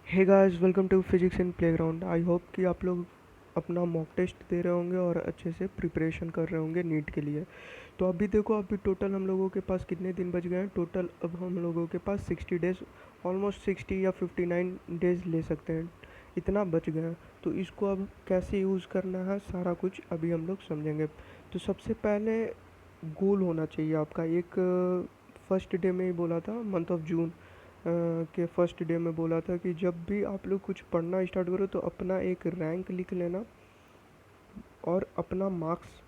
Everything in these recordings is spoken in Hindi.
Hey guys, welcome to physics in playground. I hope कि आप लोग अपना मॉक टेस्ट दे रहे होंगे और अच्छे से प्रिपरेशन कर रहे होंगे नीट के लिए। तो अभी देखो, अभी टोटल हम लोगों के पास कितने दिन बच गए हैं। टोटल अब हम लोगों के पास 60 डेज़, ऑलमोस्ट 60 या 59 डेज़ ले सकते हैं, इतना बच गया है। तो इसको अब कैसे यूज़ करना है सारा कुछ अभी हम लोग समझेंगे। तो सबसे पहले गोल होना चाहिए आपका एक। फर्स्ट डे में ही बोला था, मंथ ऑफ जून के फर्स्ट डे में बोला था कि जब भी आप लोग कुछ पढ़ना स्टार्ट करो तो अपना एक रैंक लिख लेना और अपना मार्क्स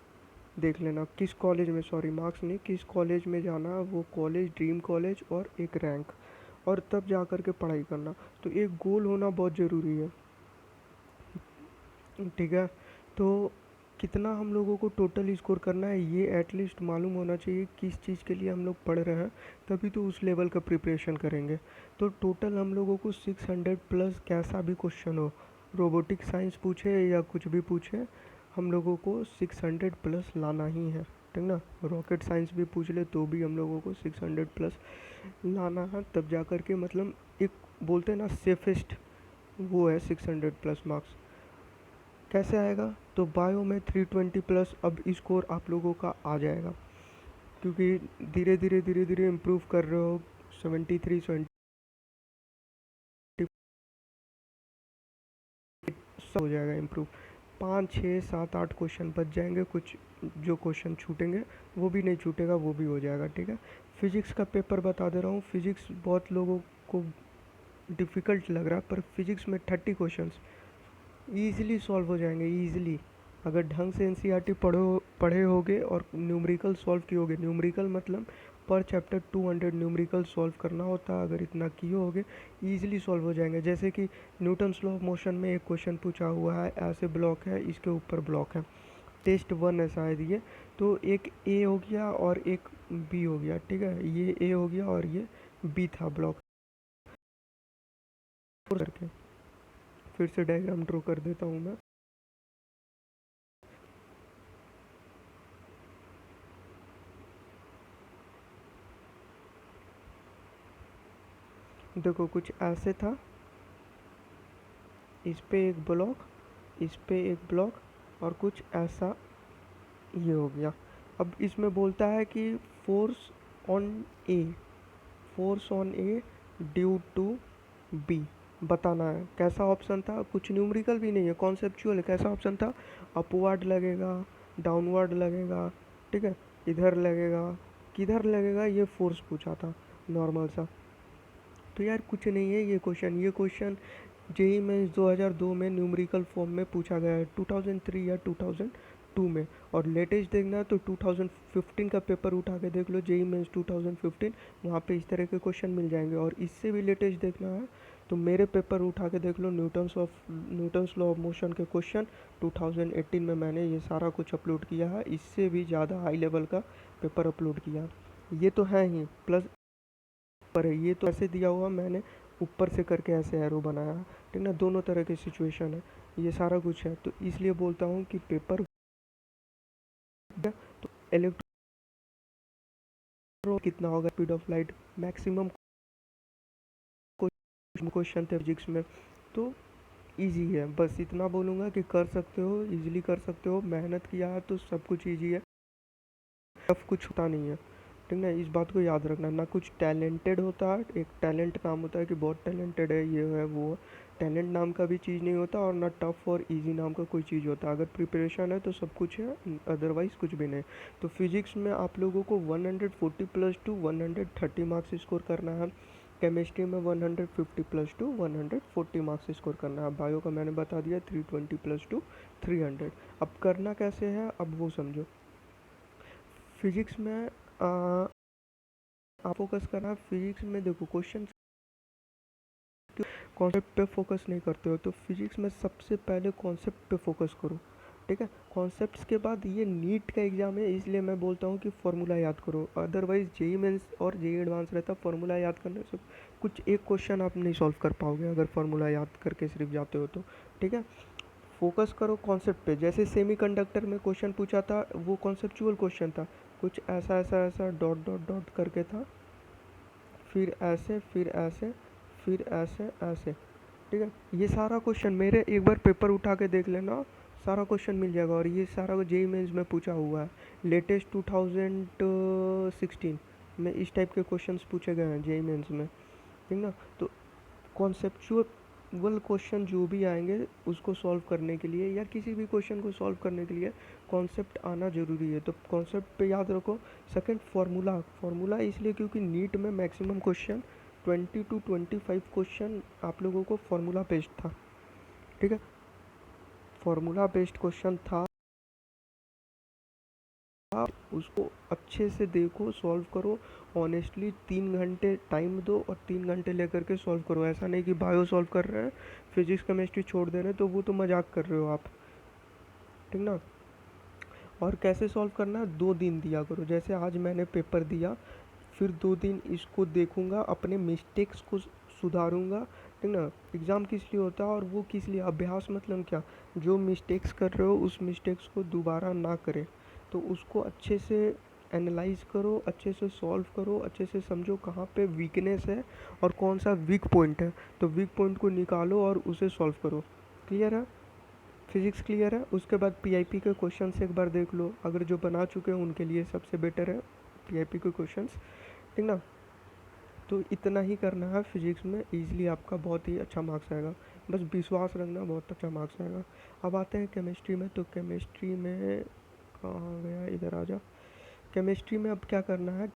देख लेना, किस कॉलेज में, सॉरी मार्क्स नहीं, किस कॉलेज में जाना, वो कॉलेज, ड्रीम कॉलेज और एक रैंक, और तब जा कर के पढ़ाई करना। तो एक गोल होना बहुत ज़रूरी है, ठीक है। तो कितना हम लोगों को टोटल स्कोर करना है ये एटलीस्ट मालूम होना चाहिए, किस चीज़ के लिए हम लोग पढ़ रहे हैं, तभी तो उस लेवल का प्रिपरेशन करेंगे। तो टोटल हम लोगों को 600 प्लस, कैसा भी क्वेश्चन हो, रोबोटिक साइंस पूछे या कुछ भी पूछे, हम लोगों को 600 प्लस लाना ही है, ठीक ना। रॉकेट साइंस भी पूछ ले तो भी हम लोगों को 600 प्लस लाना है, तब जा कर के मतलब एक बोलते हैं ना सेफेस्ट, वो है 600 प्लस मार्क्स। कैसे आएगा? तो बायो में 320 प्लस अब स्कोर आप लोगों का आ जाएगा, क्योंकि धीरे धीरे इम्प्रूव कर रहे हो। 73 70 हो जाएगा इम्प्रूव। 5 6 7 8 क्वेश्चन बच जाएंगे, कुछ जो क्वेश्चन छूटेंगे वो भी नहीं छूटेगा, वो भी हो जाएगा, ठीक है। फिजिक्स का पेपर बता दे रहा हूँ। फिजिक्स बहुत लोगों को डिफ़िकल्ट लग रहा है, पर फिजिक्स में 30 क्वेश्चंस ईज़िली सॉल्व हो जाएंगे, ईज़िली। अगर ढंग से एनसीईआरटी पढ़े होगे और न्यूमेरिकल सॉल्व किए होगे, न्यूमेरिकल मतलब पर चैप्टर 200 न्यूमेरिकल सॉल्व करना होता है, अगर इतना किए होगे ईज़िली सॉल्व हो जाएंगे। जैसे कि न्यूटन्स लॉ ऑफ मोशन में एक क्वेश्चन पूछा हुआ है, ऐसे ब्लॉक है, इसके ऊपर ब्लॉक है, टेस्ट 1 है शायद ये। तो एक ए हो गया और एक बी हो गया, ठीक है, ये ए हो गया और ये बी था ब्लॉक करके। फिर से डायग्राम ड्रॉ कर देता हूँ मैं। देखो कुछ ऐसे था, इस पे एक ब्लॉक, इस पे एक ब्लॉक, और कुछ ऐसा ये हो गया। अब इसमें बोलता है कि force on A, force on A due to B बताना है। कैसा ऑप्शन था? कुछ न्यूमेरिकल भी नहीं है, कॉन्सेप्चुअल है। कैसा ऑप्शन था? अपवर्ड लगेगा, डाउनवर्ड लगेगा, ठीक है, इधर लगेगा, किधर लगेगा, ये फोर्स पूछा था, नॉर्मल सा। तो यार कुछ नहीं है ये क्वेश्चन जेई मेंस 2002 में न्यूमेरिकल फॉर्म में पूछा गया है, 2003 या 2002 में। और लेटेस्ट देखना है तो 2015 का पेपर उठा के देख लो, जेई मेंस 2015, वहाँ पे इस तरह के क्वेश्चन मिल जाएंगे। और इससे भी लेटेस्ट देखना है तो मेरे पेपर उठा के देख लो, न्यूटन्स लॉ ऑफ मोशन के क्वेश्चन 2018 में मैंने ये सारा कुछ अपलोड किया है, इससे भी ज़्यादा हाई लेवल का पेपर अपलोड किया। ये तो है ही, प्लस पर ये तो ऐसे दिया हुआ मैंने, ऊपर से करके ऐसे एरो बनाया, ठीक ना। दोनों तरह की सिचुएशन है, ये सारा कुछ है। तो इसलिए बोलता हूँ कि पेपर तो इलेक्ट्रॉन कितना होगा, speed of light, maximum question थे फिजिक्स में। तो इजी है, बस इतना बोलूँगा कि कर सकते हो, इजीली कर सकते हो, मेहनत किया है तो सब कुछ इजी है, टफ कुछ होता नहीं है, ठीक ना। इस बात को याद रखना, ना कुछ टैलेंटेड होता है, एक टैलेंट नाम होता है कि बहुत टैलेंटेड है, ये है वो है। टैलेंट नाम का भी चीज़ नहीं होता, और ना टफ और इजी नाम का कोई चीज़ होता है। अगर प्रिपरेशन है तो सब कुछ है, अदरवाइज़ कुछ भी नहीं। तो फिजिक्स में आप लोगों को 140 प्लस टू 130 मार्क्स स्कोर करना है। केमिस्ट्री में 150 प्लस टू 140 मार्क्स स्कोर करना है। बायो का मैंने बता दिया 320 प्लस टू 300। अब करना कैसे है, अब वो समझो। फिजिक्स में आप फोकस करना, फिजिक्स में देखो क्वेश्चन कॉन्सेप्ट पे फोकस नहीं करते हो, तो फिजिक्स में सबसे पहले कॉन्सेप्ट पे फोकस करो, ठीक है। कॉन्सेप्ट्स के बाद ये नीट का एग्ज़ाम है, इसलिए मैं बोलता हूँ कि फार्मूला याद करो। अदरवाइज जेई मेंस और जेई एडवांस रहता, फार्मूला याद करने से कुछ एक क्वेश्चन आप नहीं सॉल्व कर पाओगे अगर फार्मूला याद करके सिर्फ जाते हो तो, ठीक है। फोकस करो कॉन्सेप्ट पे। जैसे सेमीकंडक्टर में क्वेश्चन पूछा था, वो कॉन्सेप्चुअल क्वेश्चन था, कुछ ऐसा ऐसा ऐसा डॉट डॉट डॉट करके था, फिर ऐसे, फिर ऐसे, फिर ऐसे ऐसे, ठीक है। ये सारा क्वेश्चन मेरे एक बार पेपर उठा के देख लेना, सारा क्वेश्चन मिल जाएगा। और ये सारा जेई मेंस में पूछा हुआ है, लेटेस्ट 2016 में इस टाइप के क्वेश्चंस पूछे गए हैं जेई मेंस में, ठीक ना। तो कॉन्सेप्चुअल क्वेश्चन जो भी आएंगे उसको सॉल्व करने के लिए या किसी भी क्वेश्चन को सॉल्व करने के लिए कॉन्सेप्ट आना ज़रूरी है। तो कॉन्सेप्ट पे याद रखो। सेकंड, फार्मूला इसलिए क्योंकि नीट में मैक्सिमम क्वेश्चन 20 to 25 क्वेश्चन आप लोगों को फार्मूला बेस्ड था, ठीक है। फार्मूला बेस्ड क्वेश्चन था, आप उसको अच्छे से देखो, सॉल्व करो। ऑनेस्टली 3 घंटे टाइम दो और 3 घंटे लेकर के सॉल्व करो। ऐसा नहीं कि बायो सॉल्व कर रहे हैं, फिजिक्स केमिस्ट्री छोड़ दे रहे हैं, तो वो तो मजाक कर रहे हो आप, ठीक ना। और कैसे सॉल्व करना है, 2 दिन दिया करो। जैसे आज मैंने पेपर दिया, फिर 2 दिन इसको देखूंगा, अपने मिस्टेक्स को सुधारूंगा, ठीक ना। एग्ज़ाम किस लिए होता है और वो किस लिए, अभ्यास मतलब क्या, जो मिस्टेक्स कर रहे हो उस मिस्टेक्स को दोबारा ना करें। तो उसको अच्छे से एनालाइज करो, अच्छे से सॉल्व करो, अच्छे से समझो कहाँ पे वीकनेस है और कौन सा वीक पॉइंट है। तो वीक पॉइंट को निकालो और उसे सॉल्व करो। क्लियर है, फिजिक्स क्लियर है। उसके बाद पीआईपी के क्वेश्चंस एक बार देख लो, अगर जो बना चुके हैं उनके लिए सबसे बेटर है पीआईपी के क्वेश्चंस, ठीक ना। तो इतना ही करना है फिजिक्स में, इजीली आपका बहुत ही अच्छा मार्क्स आएगा। बस विश्वास रखना, बहुत अच्छा मार्क्स आएगा। अब आते हैं केमिस्ट्री में। तो केमिस्ट्री में कहाँ गया, इधर आ जा। केमिस्ट्री में अब क्या करना है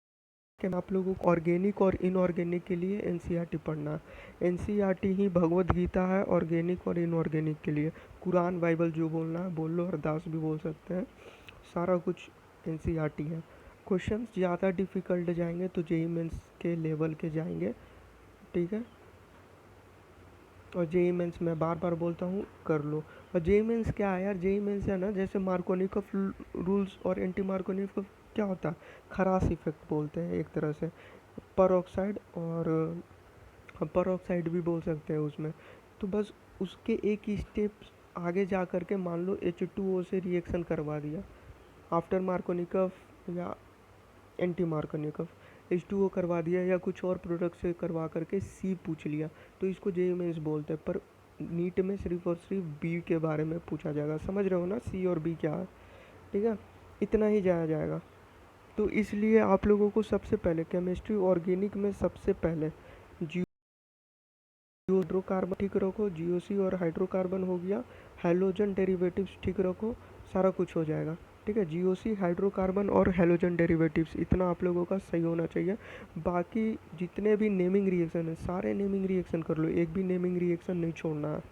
कि आप लोगों को ऑर्गेनिक और इनऑर्गेनिक के लिए एनसीईआरटी पढ़ना है। एनसीईआरटी ही भगवत गीता है ऑर्गेनिक और इनऑर्गेनिक के लिए। कुरान बाइबल जो बोलना है बोल लो, अरदास भी बोल सकते हैं, सारा कुछ एनसीईआरटी है। क्वेश्चंस ज़्यादा डिफ़िकल्ट जाएंगे तो जेई मेंस के लेवल के जाएंगे, ठीक है। और जेई मेंस मैं बार बार बोलता हूँ कर लो। और जेई मेंस क्या है यार, जेई मेंस है ना, जैसे मार्कोनिकॉफ रूल्स और एंटी मार्कोनिकॉफ क्या होता है, खरास इफेक्ट बोलते हैं एक तरह से, पर ऑक्साइड और पर ऑक्साइड भी बोल सकते हैं उसमें। तो बस उसके एक ही स्टेप आगे जा कर के मान लो H2O से रिएक्शन करवा दिया, आफ्टर मार्कोनिकॉफ या एंटी मार्कोनिकॉफ H2O करवा दिया या कुछ और प्रोडक्ट से करवा करके सी पूछ लिया, तो इसको जेई मेंस बोलते हैं। पर नीट में सिर्फ और सिर्फ बी के बारे में पूछा जाएगा, समझ रहे हो ना, सी और बी क्या है, ठीक है। इतना ही जाया जाएगा। तो इसलिए आप लोगों को सबसे पहले केमिस्ट्री ऑर्गेनिक में सबसे पहले हाइड्रोकार्बन ठीक रखो, जीओसी और हाइड्रोकार्बन हो गया, हैलोजन डेरिवेटिव्स ठीक रखो, सारा कुछ हो जाएगा, ठीक है। जीओसी, हाइड्रोकार्बन और हैलोजन डेरिवेटिव्स, इतना आप लोगों का सही होना चाहिए। बाकी जितने भी नेमिंग रिएक्शन है सारे नेमिंग रिएक्शन कर लो, एक भी नेमिंग रिएक्शन नहीं छोड़ना है।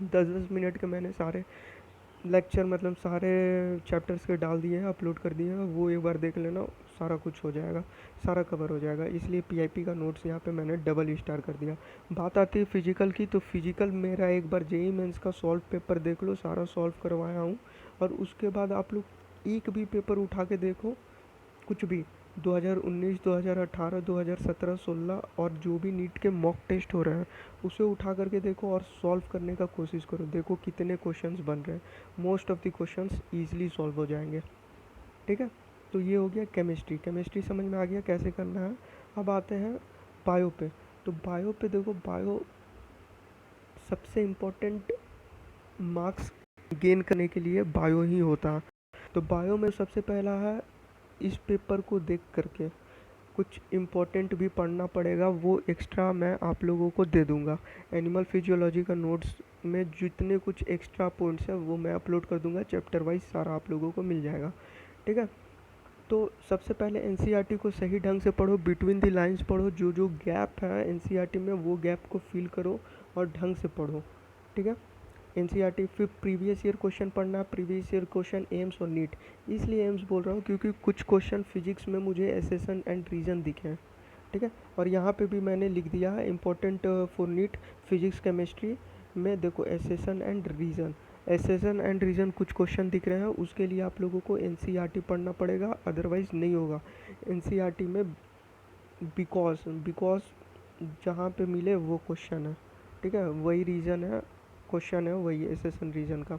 10-10 मिनट के मैंने सारे लेक्चर मतलब सारे चैप्टर्स के डाल दिए हैं, अपलोड कर दिए हैं, वो एक बार देख लेना, सारा कुछ हो जाएगा, सारा कवर हो जाएगा। इसलिए पीआईपी का नोट्स यहाँ पे मैंने डबल स्टार कर दिया। बात आती है फिजिकल की, तो फिजिकल मेरा एक बार जेई मेंस का सॉल्व पेपर देख लो, सारा सॉल्व करवाया हूँ। और उसके बाद आप लोग एक भी पेपर उठा के देखो, कुछ भी 2019, 2018, 2017, 16 और जो भी नीट के मॉक टेस्ट हो रहे हैं उसे उठा करके देखो और सॉल्व करने का कोशिश करो, देखो कितने क्वेश्चंस बन रहे हैं। Most of the questions easily solve हो जाएंगे, ठीक है। तो ये हो गया केमिस्ट्री, केमिस्ट्री समझ में आ गया कैसे करना है। अब आते हैं बायो पे। तो बायो पे देखो, बायो सबसे इम्पोर्टेंट मार्क्स गेन करने के लिए बायो ही होता है। तो बायो में सबसे पहला है, इस पेपर को देख करके कुछ इम्पोर्टेंट भी पढ़ना पड़ेगा, वो एक्स्ट्रा मैं आप लोगों को दे दूंगा। एनिमल फिजियोलॉजी का नोट्स में जितने कुछ एक्स्ट्रा पॉइंट्स हैं वो मैं अपलोड कर दूंगा, चैप्टर वाइज सारा आप लोगों को मिल जाएगा, ठीक है। तो सबसे पहले एनसीईआरटी को सही ढंग से पढ़ो, बिटवीन द लाइंस पढ़ो, जो जो गैप है एनसीईआरटी में वो गैप को फिल करो और ढंग से पढ़ो, ठीक है। एनसीईआरटी फिर प्रीवियस ईयर क्वेश्चन पढ़ना, प्रीवियस ईयर क्वेश्चन एम्स और नीट। इसलिए एम्स बोल रहा हूँ क्योंकि कुछ क्वेश्चन फिजिक्स में मुझे एसेसन एंड रीजन दिखे हैं, ठीक है। और यहाँ पे भी मैंने लिख दिया है important for NEET physics chemistry में, देखो assertion and reason, assertion and reason कुछ क्वेश्चन दिख रहे हैं, उसके लिए आप लोगों को एनसीईआरटी पढ़ना पड़ेगा, अदरवाइज़ नहीं होगा एनसीईआरटी में। बिकॉज बिकॉज जहाँ पे मिले वो क्वेश्चन है, ठीक है, वही रीज़न है, क्वेश्चन है वही एसेसन रीजन का।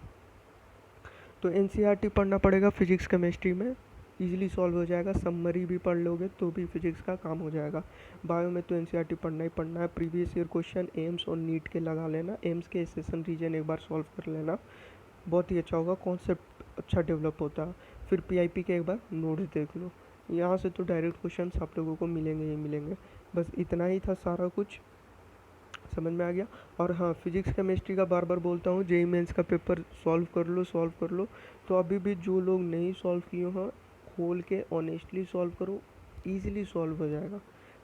तो एनसीईआरटी पढ़ना पड़ेगा फिजिक्स केमिस्ट्री में, इजीली सॉल्व हो जाएगा, समरी भी पढ़ लोगे तो भी फिजिक्स का काम हो जाएगा। बायो में तो एनसीईआरटी पढ़ना ही पढ़ना है। प्रीवियस ईयर क्वेश्चन एम्स और नीट के लगा लेना, एम्स के सेशन रीजन एक बार सॉल्व कर लेना, बहुत ही अच्छा होगा, कॉन्सेप्ट अच्छा डेवलप होता है। फिर पीआईपी के एक बार नोट्स देख लो, यहाँ से तो डायरेक्ट क्वेश्चन आप लोगों को मिलेंगे ही मिलेंगे। बस इतना ही था, सारा कुछ समझ में आ गया। और हाँ, फिजिक्स केमिस्ट्री का बार बार बोलता हूँ, जेई मेंस का पेपर सॉल्व कर लो, सॉल्व कर लो। तो अभी भी जो लोग नहीं सॉल्व किए हैं, खोल के ऑनेस्टली सॉल्व करो, ईजिली सॉल्व हो जाएगा,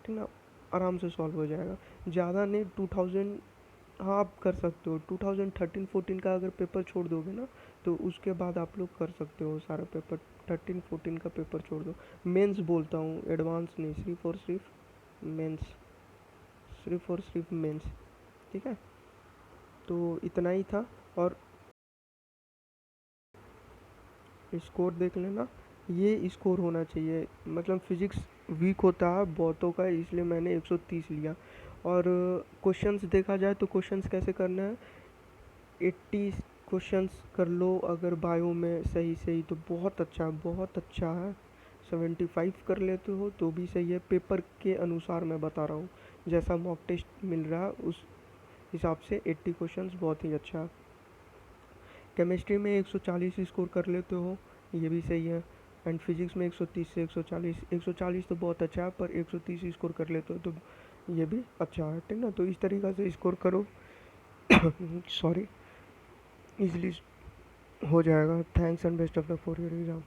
ठीक ना, आराम से सॉल्व हो जाएगा। ज़्यादा नहीं, 2000, हाँ आप कर सकते हो, 2013-14 का अगर पेपर छोड़ दोगे ना, तो उसके बाद आप लोग कर सकते हो सारा पेपर। 13-14 का पेपर छोड़ दो, मेंस बोलता हूँ, एडवांस नहीं, सिर्फ और सिर्फ मेंस, सिर्फ और सिर्फ मेंस, ठीक है। तो इतना ही था। और स्कोर देख लेना, ये स्कोर होना चाहिए, मतलब फिजिक्स वीक होता है बहुतों का, इसलिए मैंने 130 लिया। और क्वेश्चंस देखा जाए तो क्वेश्चंस कैसे करना है, 80 क्वेश्चंस कर लो अगर बायो में सही सही तो बहुत अच्छा है, बहुत अच्छा है। 75 कर लेते हो तो भी सही है, पेपर के अनुसार मैं बता रहा हूँ, जैसा मॉक टेस्ट मिल रहा है उस हिसाब से 80 क्वेश्चंस बहुत ही अच्छा है। केमिस्ट्री में 140 स्कोर कर लेते हो, ये भी सही है। एंड फिजिक्स में 130 से 140, 140 तो बहुत अच्छा है, पर 130 स्कोर कर लेते हो तो ये भी अच्छा है, ठीक ना। तो इस तरीक़ा से स्कोर करो सॉरी, इजली हो जाएगा। Thanks and best of luck for your exam.